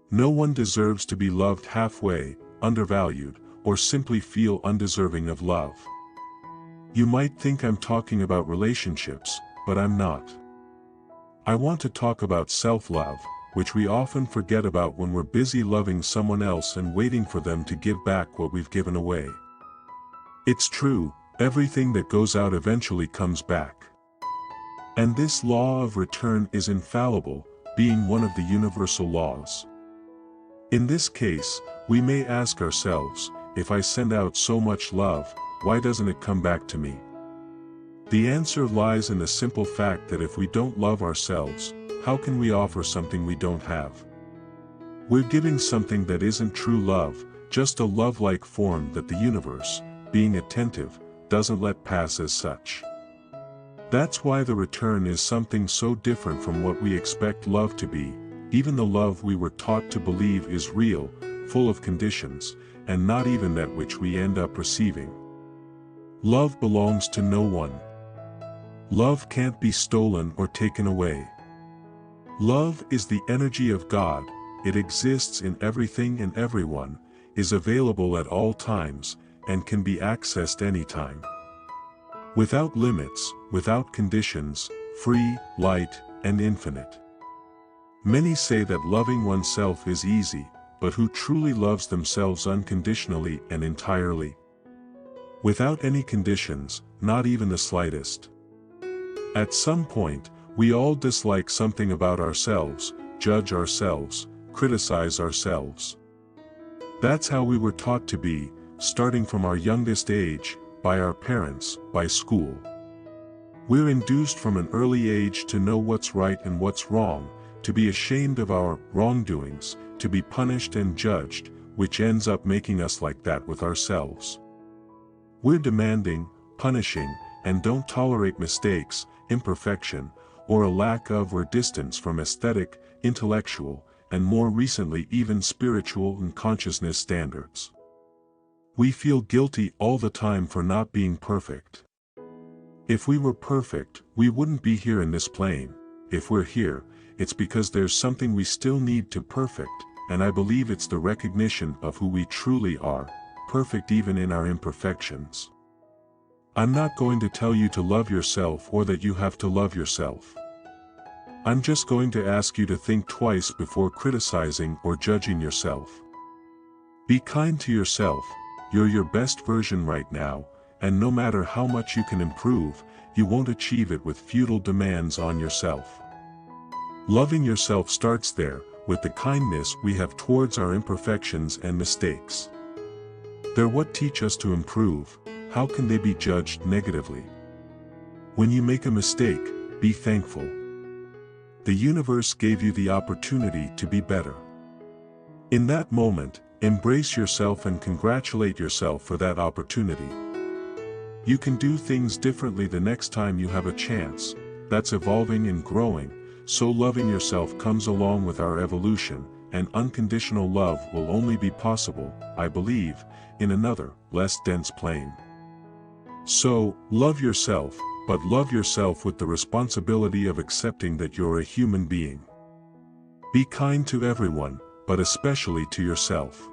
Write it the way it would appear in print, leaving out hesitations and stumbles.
No one deserves to be loved halfway, undervalued, or simply feel undeserving of love. You might think I'm talking about relationships, but I'm not. I want to talk about self-love, which we often forget about when we're busy loving someone else and waiting for them to give back what we've given away. It's true, everything that goes out eventually comes back. And this law of return is infallible, being one of the universal laws. In this case, we may ask ourselves, if I send out so much love, why doesn't it come back to me? The answer lies in the simple fact that if we don't love ourselves, how can we offer something we don't have? We're giving something that isn't true love, just a love-like form that the universe, being attentive, doesn't let pass as such. That's why the return is something so different from what we expect love to be, even the love we were taught to believe is real, full of conditions, and not even that which we end up receiving. Love belongs to no one. Love can't be stolen or taken away. Love is the energy of God, it exists in everything and everyone, is available at all times, and can be accessed anytime. Without limits, without conditions, free, light, and infinite. Many say that loving oneself is easy, but who truly loves themselves unconditionally and entirely? Without any conditions, not even the slightest. At some point, we all dislike something about ourselves, judge ourselves, criticize ourselves. That's how we were taught to be, starting from our youngest age, by our parents, by school. We're induced from an early age to know what's right and what's wrong, to be ashamed of our wrongdoings, to be punished and judged, which ends up making us like that with ourselves. We're demanding, punishing, and don't tolerate mistakes, imperfection, or a lack of or distance from aesthetic, intellectual, and more recently even spiritual and consciousness standards. We feel guilty all the time for not being perfect. If we were perfect, we wouldn't be here in this plane. If we're here, it's because there's something we still need to perfect, and I believe it's the recognition of who we truly are, perfect even in our imperfections. I'm not going to tell you to love yourself or that you have to love yourself. I'm just going to ask you to think twice before criticizing or judging yourself. Be kind to yourself, you're your best version right now, and no matter how much you can improve, you won't achieve it with futile demands on yourself. Loving yourself starts there, with the kindness we have towards our imperfections and mistakes. They're what teach us to improve. How can they be judged negatively? When you make a mistake, be thankful. The universe gave you the opportunity to be better. In that moment, embrace yourself and congratulate yourself for that opportunity. You can do things differently the next time you have a chance. That's evolving and growing, so loving yourself comes along with our evolution, and unconditional love will only be possible, I believe, in another, less dense plane. So, love yourself, but love yourself with the responsibility of accepting that you're a human being. Be kind to everyone, but especially to yourself.